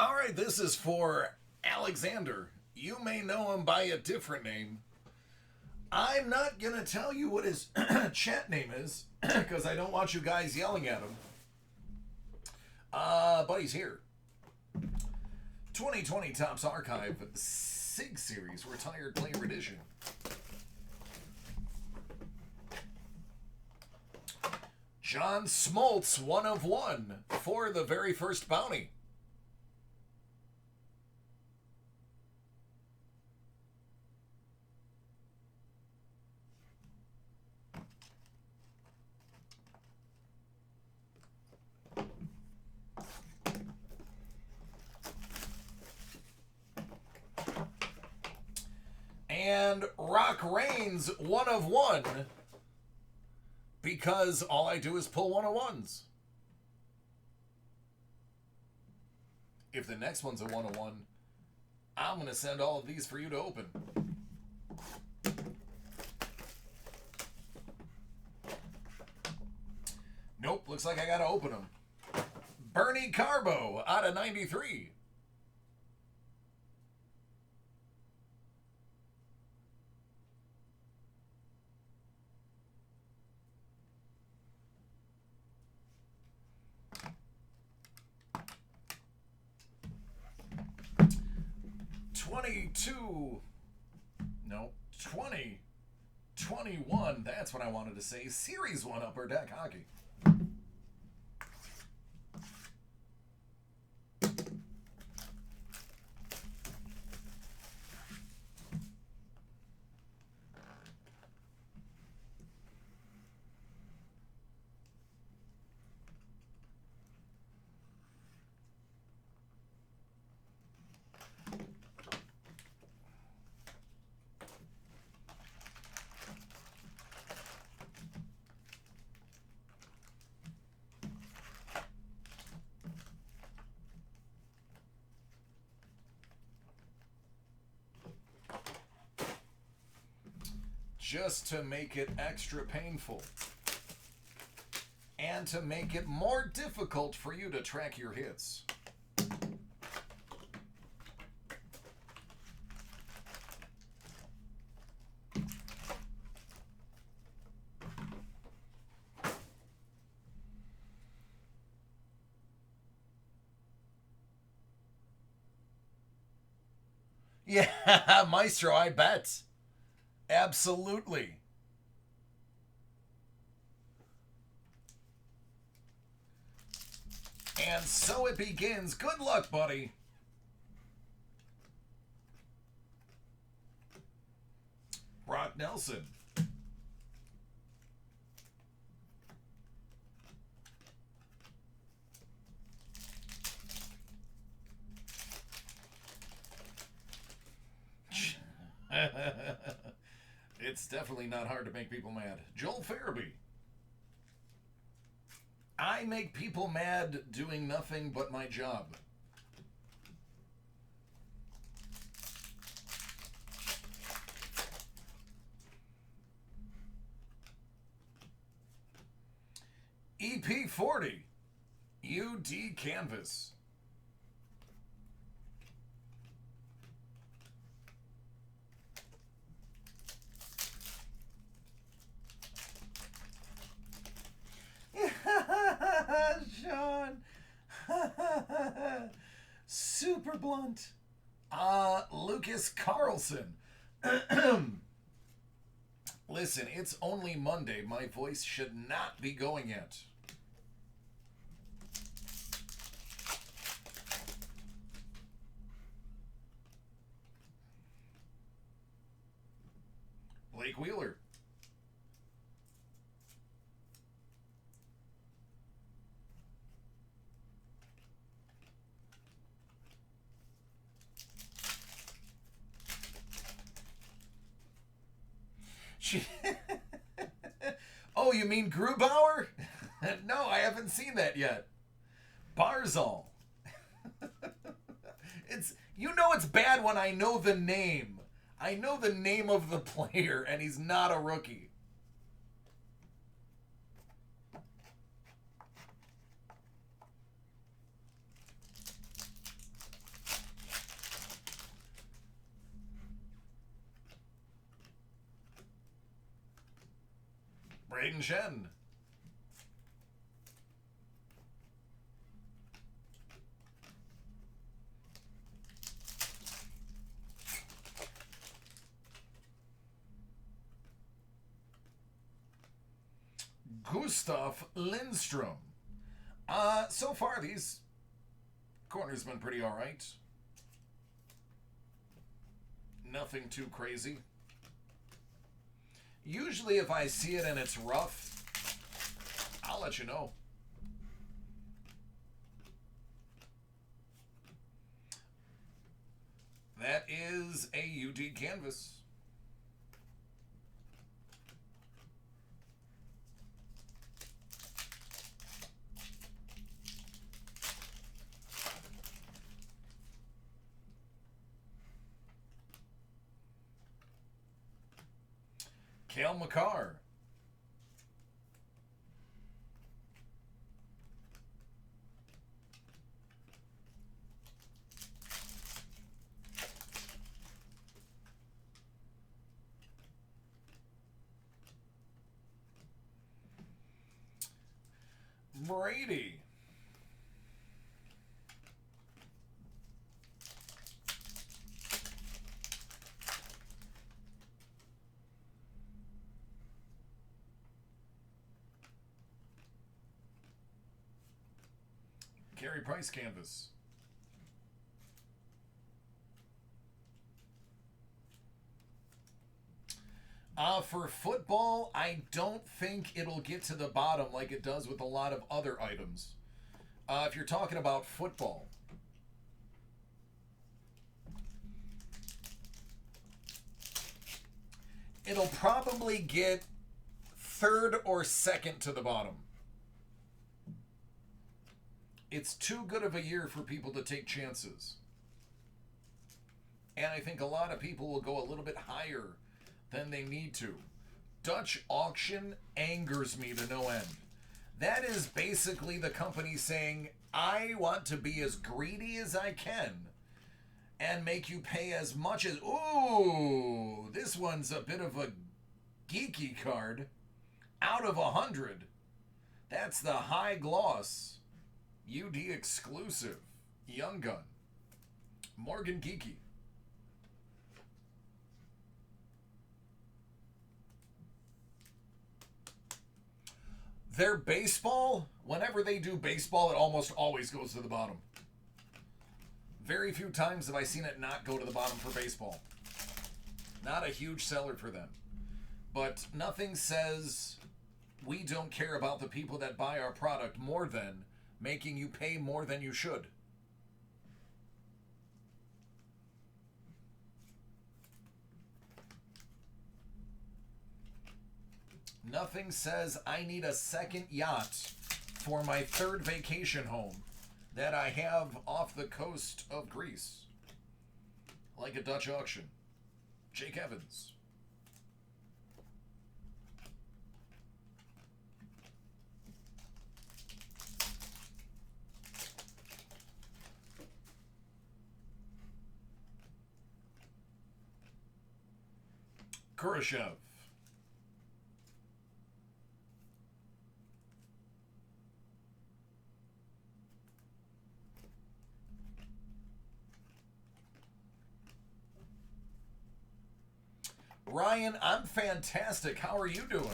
All right, this is for Alexander. You may know him by a different name. I'm not going to tell you what his chat name is because I don't want you guys yelling at him. But he's here. 2020 Topps Archive SIG Series Retired Player Edition. John Smoltz, 1 of 1 for the very first bounty. And Rock Reigns, 1 of 1. Because all I do is pull 101s. If the next one's a 101, I'm going to send all of these for you to open. Nope, looks like I got to open them. Bernie Carbo out of 93. No, 2021. That's what I wanted to say. Series 1 Upper Deck Hockey. Just to make it extra painful. And to make it more difficult for you to track your hits. Yeah, Maestro, I bet. Absolutely. And so it begins. Good luck, buddy. Brock Nelson. It's definitely not hard to make people mad. Joel Farabee. I make people mad doing nothing but my job. EP40. UD Canvas. Sean. Super blunt. Lucas Carlson. Listen, it's only Monday. My voice should not be going yet. Blake Wheeler. Oh, you mean Grubauer? No, I haven't seen that yet. Barzal. It's bad when I know the name. I know the name of the player, and he's not a rookie. Braden Shen. Gustav Lindstrom. So far, these corners been pretty all right. Nothing too crazy. Usually, if I see it and it's rough, I'll let you know. That is a UD canvas. Cale Makar. Brady. Carey Price canvas. For football, I don't think it'll get to the bottom like it does with a lot of other items. If you're talking about football. It'll probably get third or second to the bottom. It's too good of a year for people to take chances. And I think a lot of people will go a little bit higher than they need to. Dutch auction angers me to no end. That is basically the company saying, I want to be as greedy as I can and make you pay as much as... Ooh, this one's a bit of a geeky card. Out of 100. That's the high gloss. UD exclusive. Young Gun. Morgan Geeky. Their baseball, whenever they do baseball, it almost always goes to the bottom. Very few times have I seen it not go to the bottom for baseball. Not a huge seller for them. But nothing says we don't care about the people that buy our product more than making you pay more than you should. Nothing says I need a second yacht for my third vacation home that I have off the coast of Greece. Like a Dutch auction. Jake Evans. Kurashev. Ryan, I'm fantastic. How are you doing?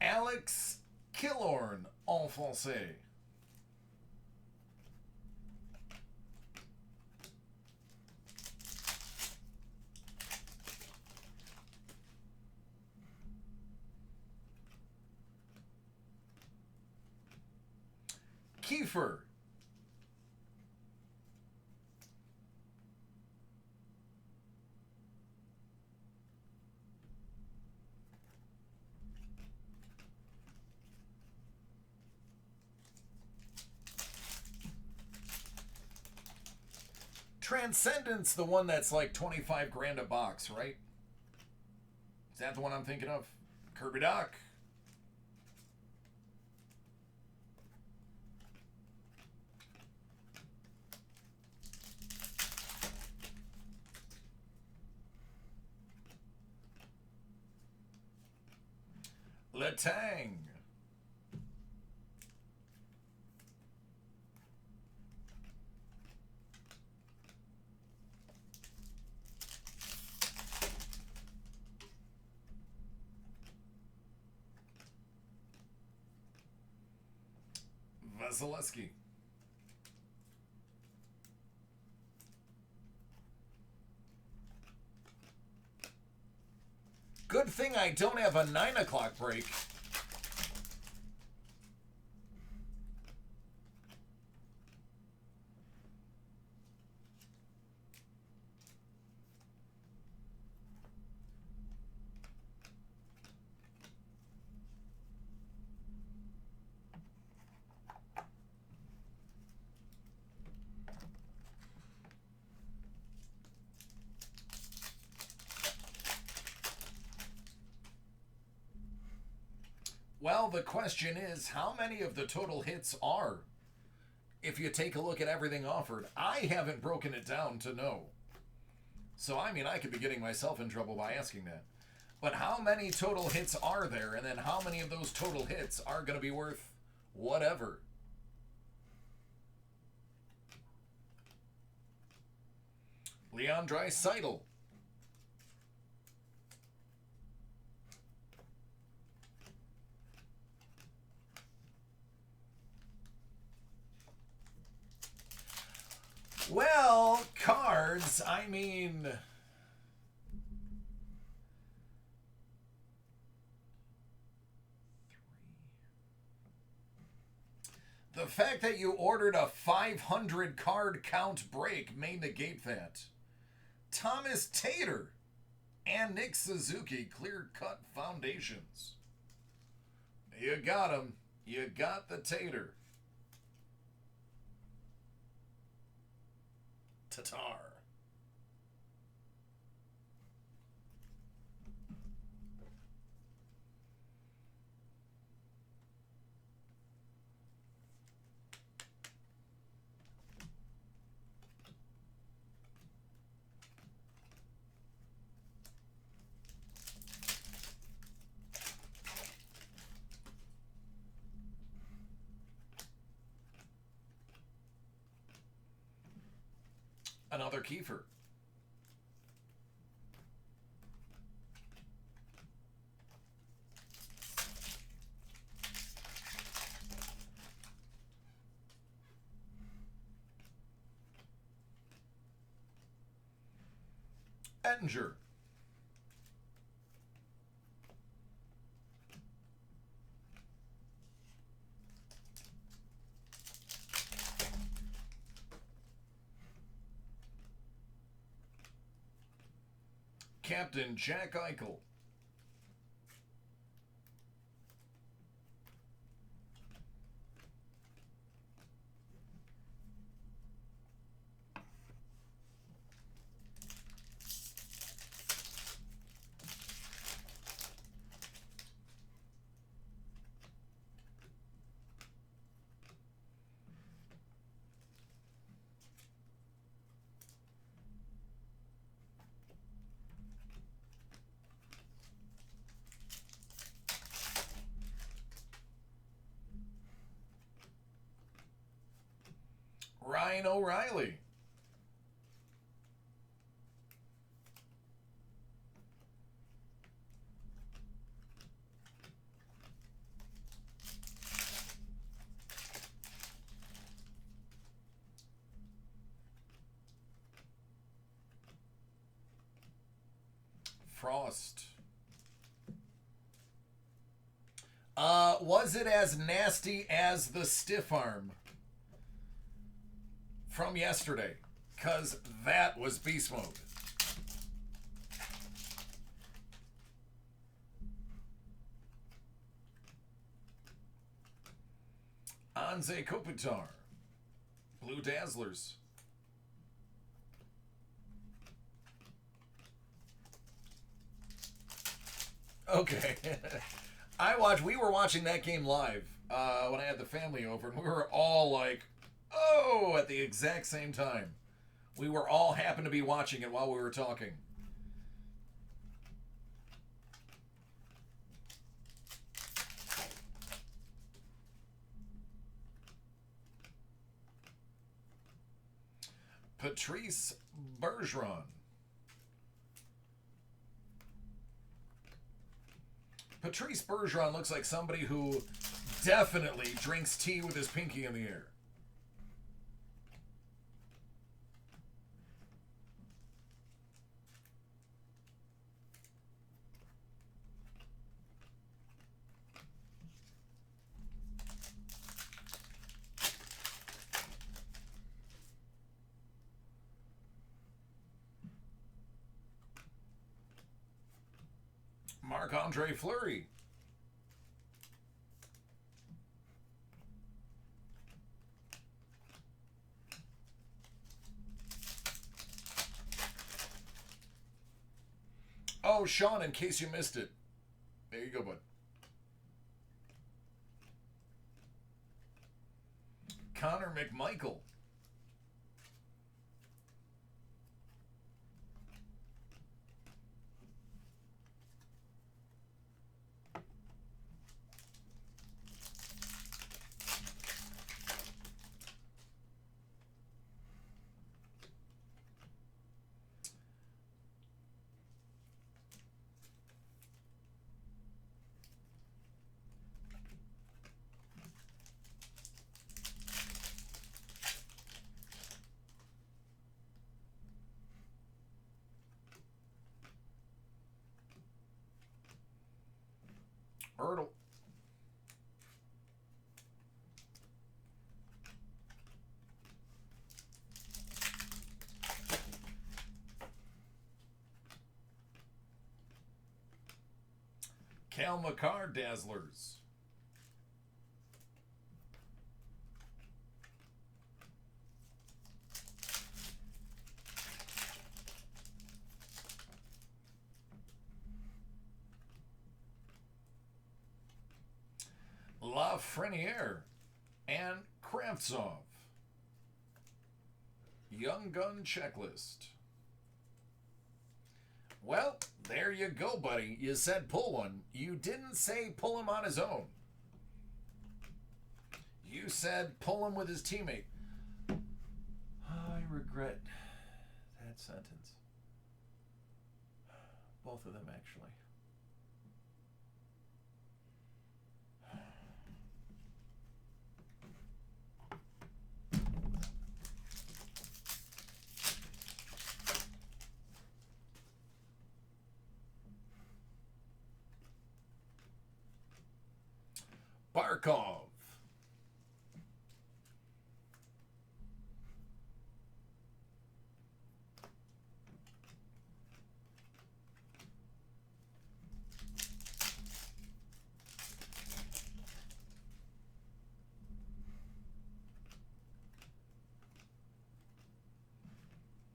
Alex Killorn, en français. Kiefer. Transcendence, the one that's like 25 grand a box, right? Is that the one I'm thinking of? Kirby Doc. Letang. Vasilevsky. Good thing I don't have a 9 o'clock break. Well, the question is, how many of the total hits are? If you take a look at everything offered, I haven't broken it down to know. So, I mean, I could be getting myself in trouble by asking that. But how many total hits are there? And then how many of those total hits are going to be worth whatever? Leon Draisaitl. Well, cards, I mean... The fact that you ordered a 500 card count break may negate that. Thomas Tater and Nick Suzuki, Clear Cut Foundations. You got him. You got the Tater. Tatar. Another Kiefer. Ettinger. Captain Jack Eichel. Ryan O'Reilly. Frost. Was it as nasty as the stiff arm from yesterday? Because that was beast mode. Anze Kopitar. Blue Dazzlers. Okay. We were watching that game live when I had the family over, and we were all like, oh, at the exact same time. We were all happened to be watching it while we were talking. Patrice Bergeron. Patrice Bergeron looks like somebody who definitely drinks tea with his pinky in the air. Marc-Andre Fleury. Oh, Sean, in case you missed it. There you go, bud. Connor McMichael. Ertl. Cale Makar Dazzlers. Lafreniere and Kravtsov. Young Gun Checklist. Well, there you go, buddy. You said pull one. You didn't say pull him on his own. You said pull him with his teammate. I regret that sentence. Both of them, actually. Barkov.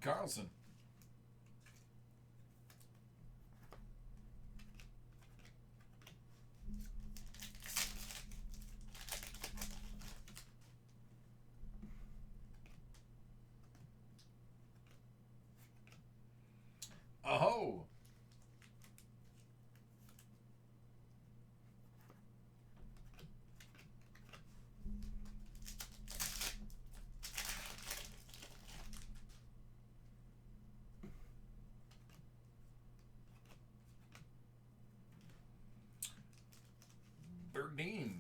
Carlson. Oh. Berdine.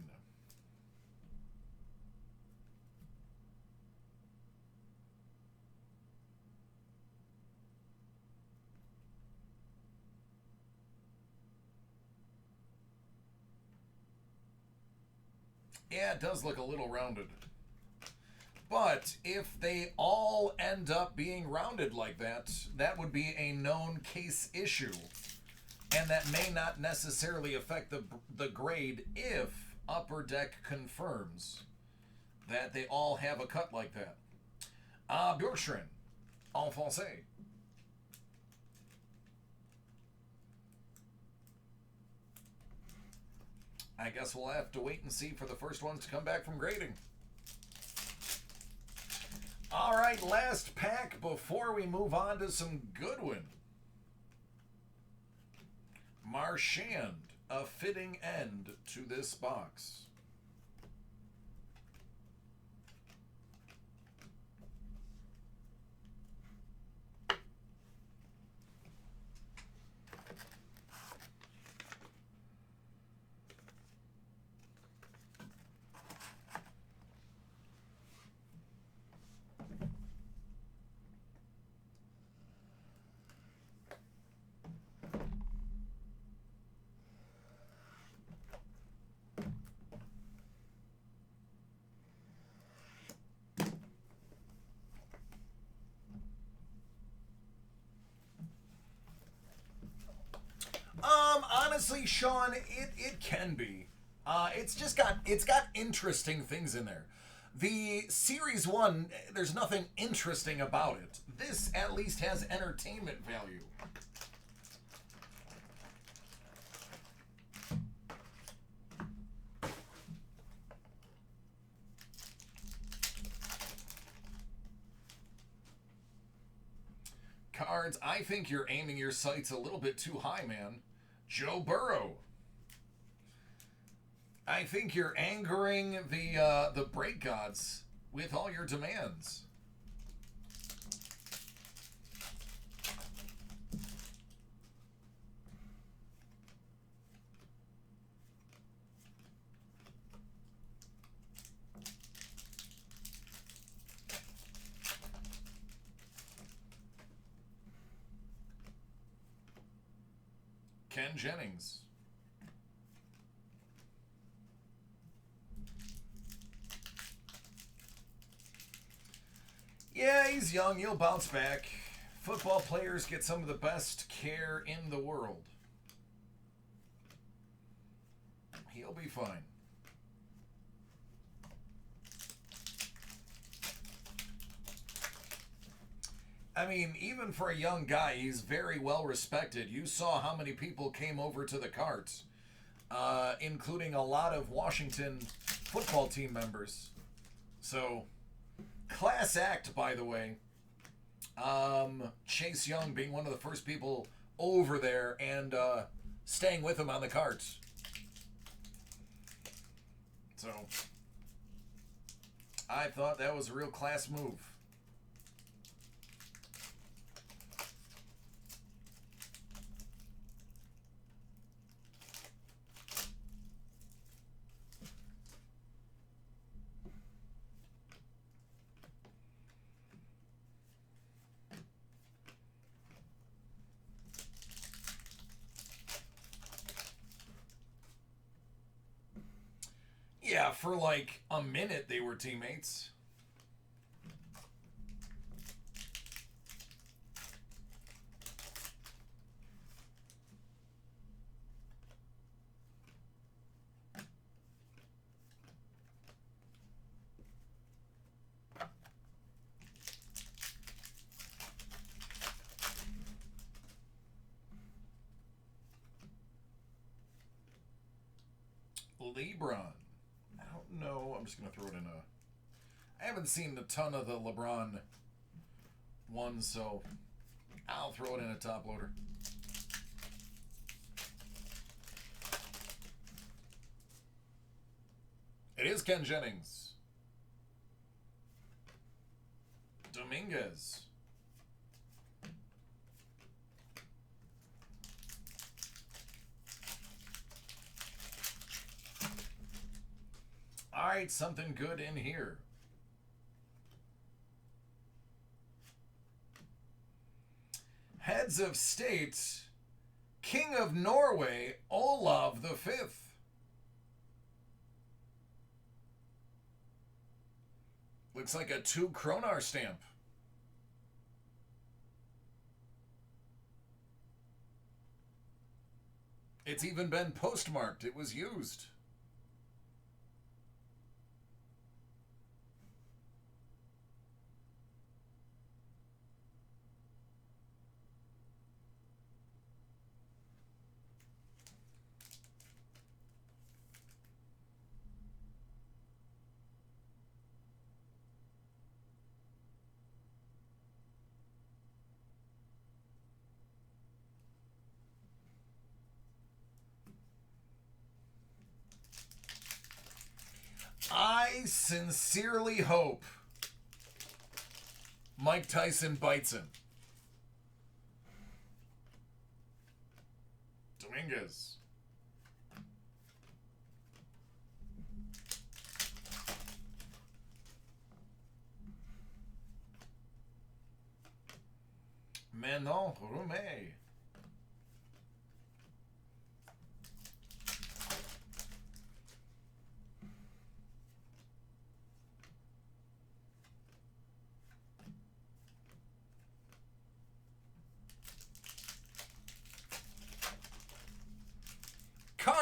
Yeah, it does look a little rounded. But if they all end up being rounded like that, that would be a known case issue. And that may not necessarily affect the grade if Upper Deck confirms that they all have a cut like that. Bjorkstrand, en français. I guess we'll have to wait and see for the first ones to come back from grading. All right, last pack before we move on to some Goodwin. Marchand, a fitting end to this box. honestly, Sean, it can be. It's got interesting things in there. The series one, there's nothing interesting about it. This at least has entertainment value. Cards, I think you're aiming your sights a little bit too high, man. Joe Burrow. I think you're angering the break gods with all your demands. Ken Jennings. Yeah, he's young. He'll bounce back. Football players get some of the best care in the world. He'll be fine. I mean, even for a young guy, he's very well respected. You saw how many people came over to the carts, including a lot of Washington football team members. So, class act, by the way. Chase Young being one of the first people over there and staying with him on the carts. So, I thought that was a real class move. Yeah, for like a minute they were teammates. LeBron. I don't know. I'm just going to throw it in a... I haven't seen a ton of the LeBron ones, so I'll throw it in a top loader. It is Ken Jennings. Dominguez. All right, something good in here. Heads of state, King of Norway, Olav V. Looks like a 2 Kronar stamp. It's even been postmarked. It was used. I sincerely hope Mike Tyson bites him. Dominguez. Manon Roumet.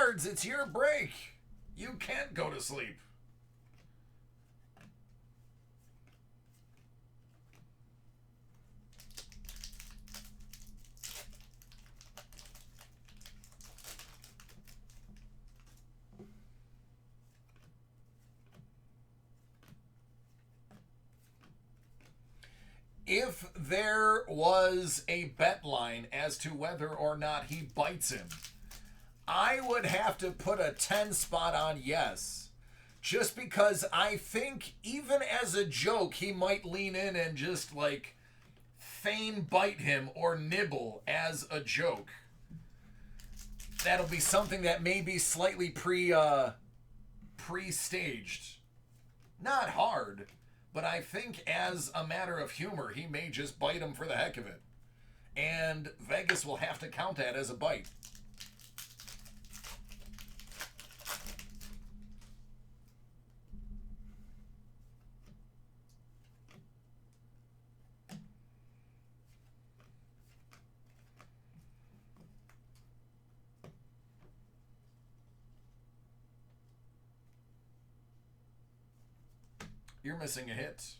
cards. It's your break. You can't go to sleep. If there was a bet line as to whether or not he bites him, I would have to put a 10 spot on yes. Just because I think even as a joke, he might lean in and just like feign bite him or nibble as a joke. That'll be something that may be slightly pre-staged. Not hard, but I think as a matter of humor, he may just bite him for the heck of it. And Vegas will have to count that as a bite. You're missing a hit.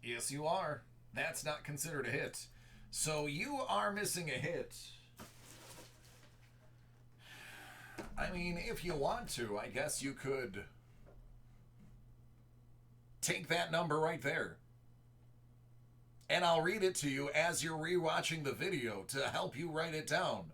Yes, you are. That's not considered a hit. So you are missing a hit. I mean, if you want to, I guess you could take that number right there. And I'll read it to you as you're rewatching the video to help you write it down.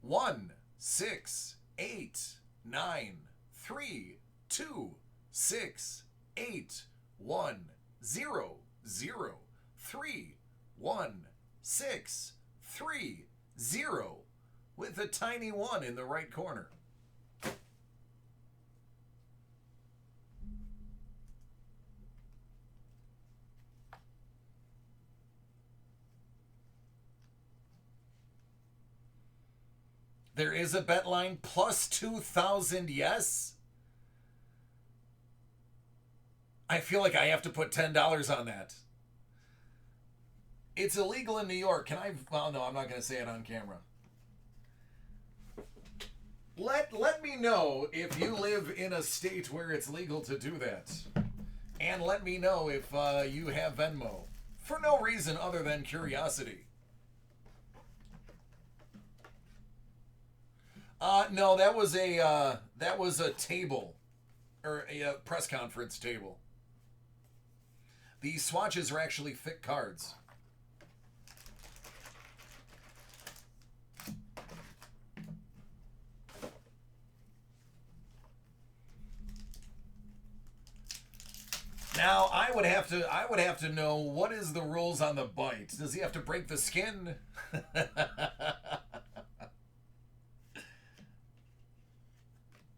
1, 6, 8, 9, 3, 2, 6, 8, 1, 0, 0, 3, 1, 6, 3, 0, with a tiny 1 in the right corner. There is a bet line plus 2,000, yes. I feel like I have to put $10 on that. It's illegal in New York. Can I? Well, no, I'm not going to say it on camera. Let me know if you live in a state where it's legal to do that. And let me know if you have Venmo. For no reason other than curiosity. No, that was a table, or a press conference table. These swatches are actually thick cards. Now, I would have to know what is the rules on the bite. Does he have to break the skin?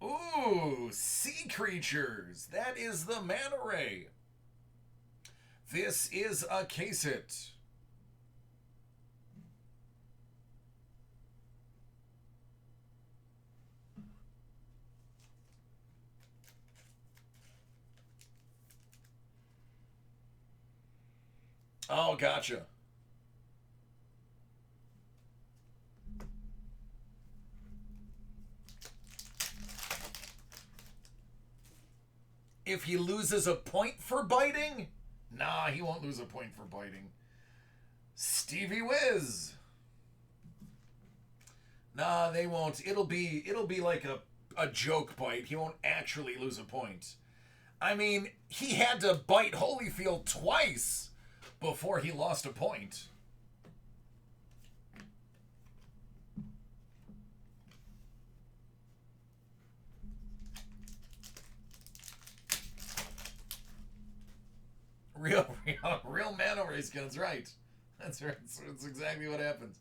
Ooh, sea creatures. That is the manta ray. This is a case hit. Oh, gotcha. If he loses a point for biting? Nah, he won't lose a point for biting. Stevie Wiz. Nah, they won't. It'll be like a joke bite. He won't actually lose a point. I mean, he had to bite Holyfield twice before he lost a point. Real manta ray skins, right? That's right. That's exactly what happens.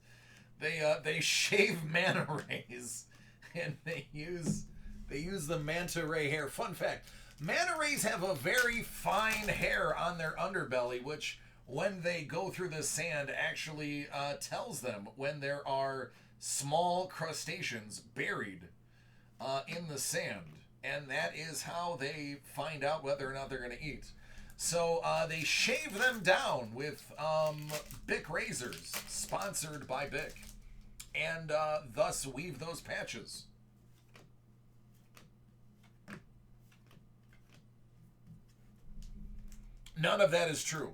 They shave manta rays, and they use the manta ray hair. Fun fact: manta rays have a very fine hair on their underbelly, which, when they go through the sand, actually tells them when there are small crustaceans buried in the sand, and that is how they find out whether or not they're going to eat. So they shave them down with Bic razors, sponsored by Bic, and thus weave those patches. None of that is true.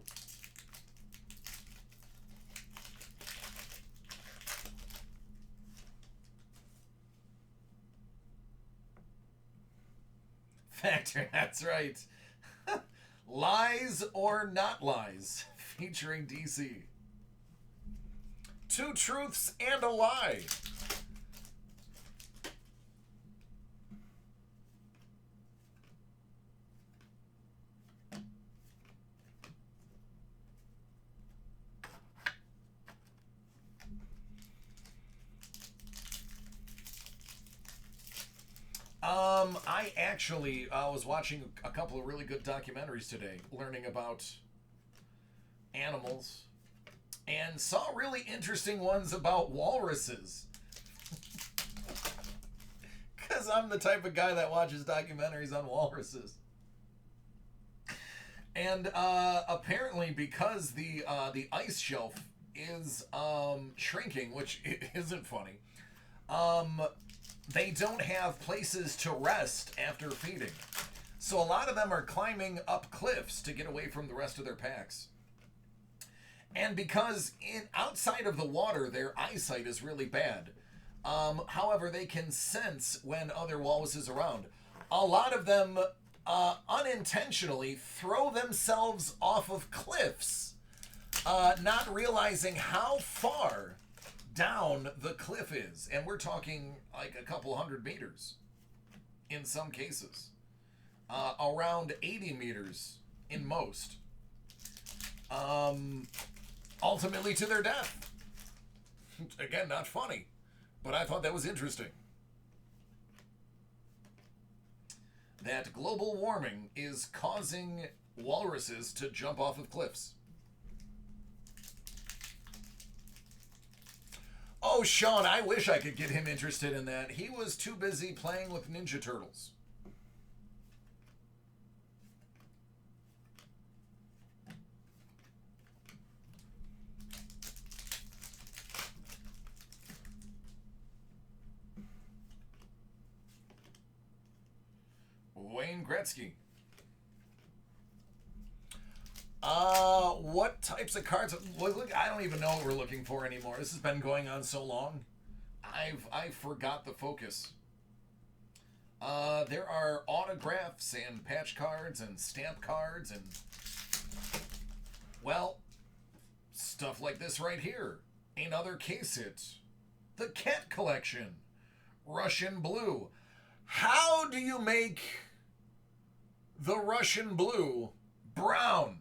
Factor, that's right. Lies or Not Lies, featuring DC. Two truths and a lie. I actually was watching a couple of really good documentaries today, learning about animals, and saw really interesting ones about walruses. Because I'm the type of guy that watches documentaries on walruses. And apparently, because the ice shelf is shrinking, which isn't funny, they don't have places to rest after feeding. So a lot of them are climbing up cliffs to get away from the rest of their packs. And because outside of the water, their eyesight is really bad. However, they can sense when other walruses are around. A lot of them unintentionally throw themselves off of cliffs, not realizing how far down the cliff is. And we're talking like a couple hundred meters in some cases, around 80 meters in most. Ultimately to their death. Again, not funny, but I thought that was interesting. That global warming is causing walruses to jump off of cliffs. Oh, Sean, I wish I could get him interested in that. He was too busy playing with Ninja Turtles. Wayne Gretzky. What types of cards? Look, I don't even know what we're looking for anymore. This has been going on so long. I forgot the focus. There are autographs and patch cards and stamp cards and, well, stuff like this right here. Another case hit. The Cat Collection. Russian Blue. How do you make the Russian Blue brown?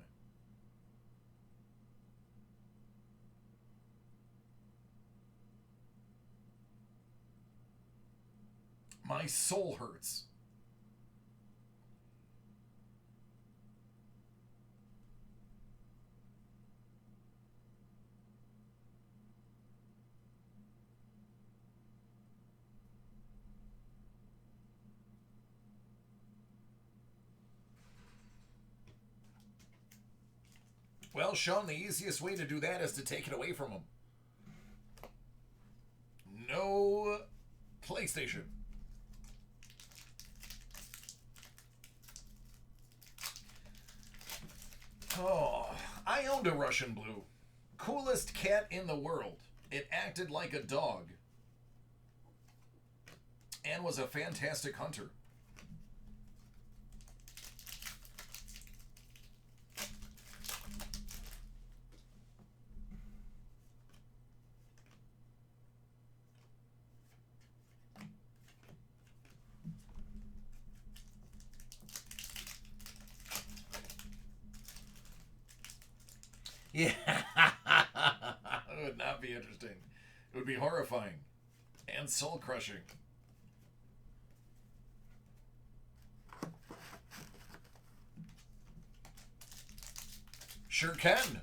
My soul hurts. Well, Sean, the easiest way to do that is to take it away from them. No PlayStation. Oh, I owned a Russian Blue. Coolest cat in the world. It acted like a dog and was a fantastic hunter. Yeah, it would not be interesting. It would be horrifying and soul crushing. Sure can.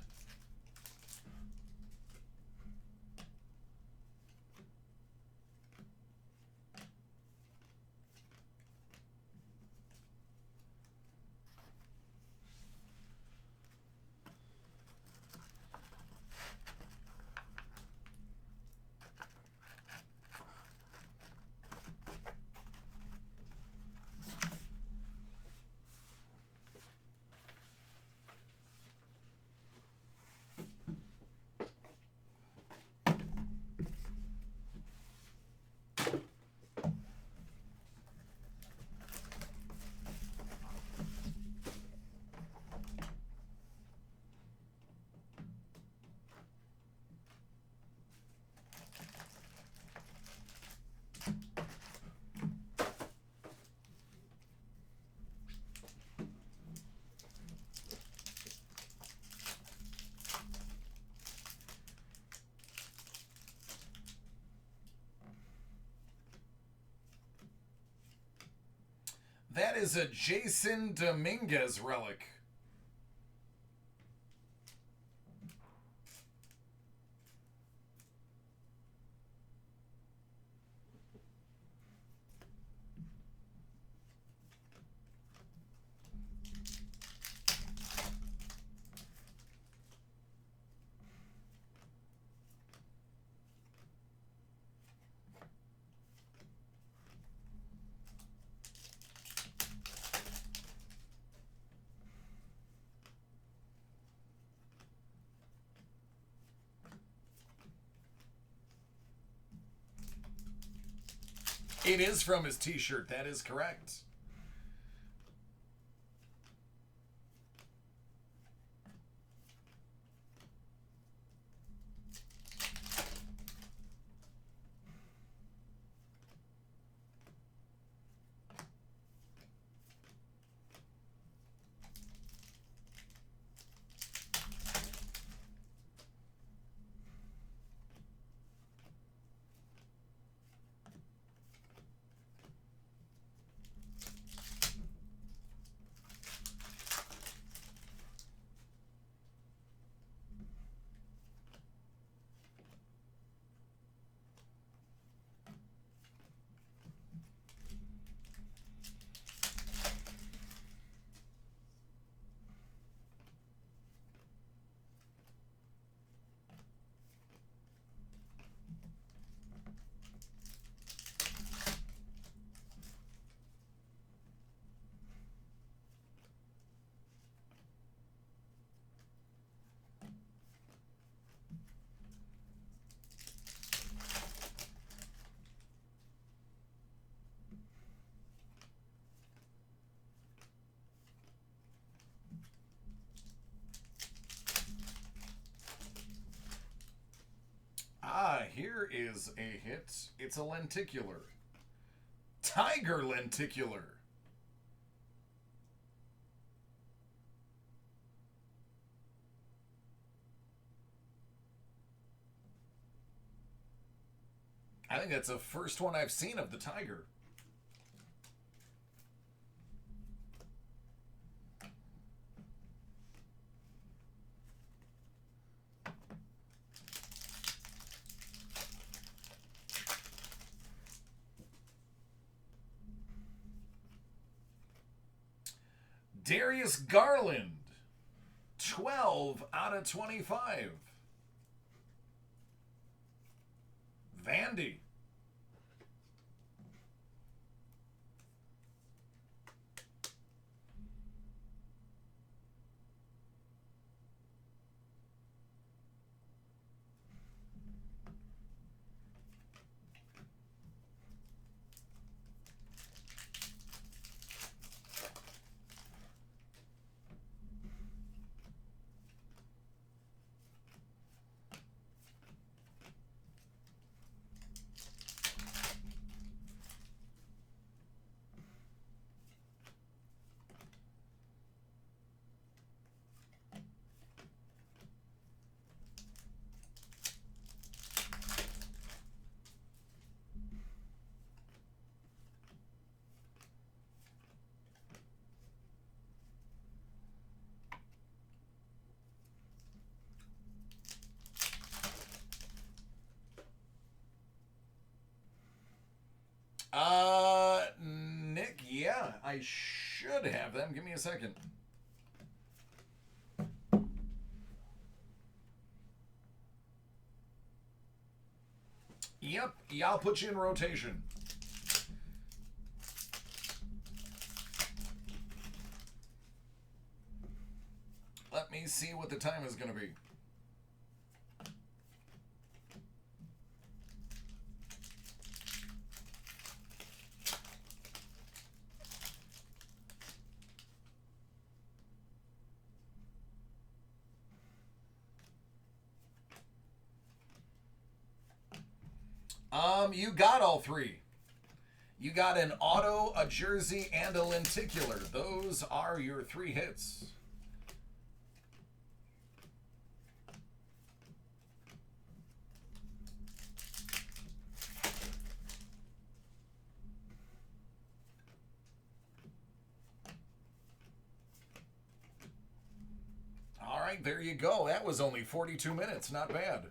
That is a Jason Dominguez relic. It is from his t-shirt. That is correct. Here is a hit. It's a lenticular. Tiger lenticular. I think that's the first one I've seen of the Tiger. Darius Garland, 12 out of 25. Vandy. Nick, yeah, I should have them. Give me a second. Yep, yeah, I'll put you in rotation. Let me see what the time is going to be. You got all three. You got an auto, a jersey, and a lenticular. Those are your three hits. right, there you go. That was only 42 minutes. Not bad.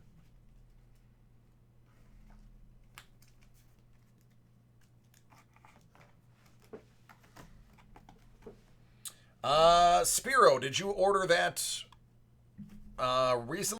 Spiro, did you order that recently?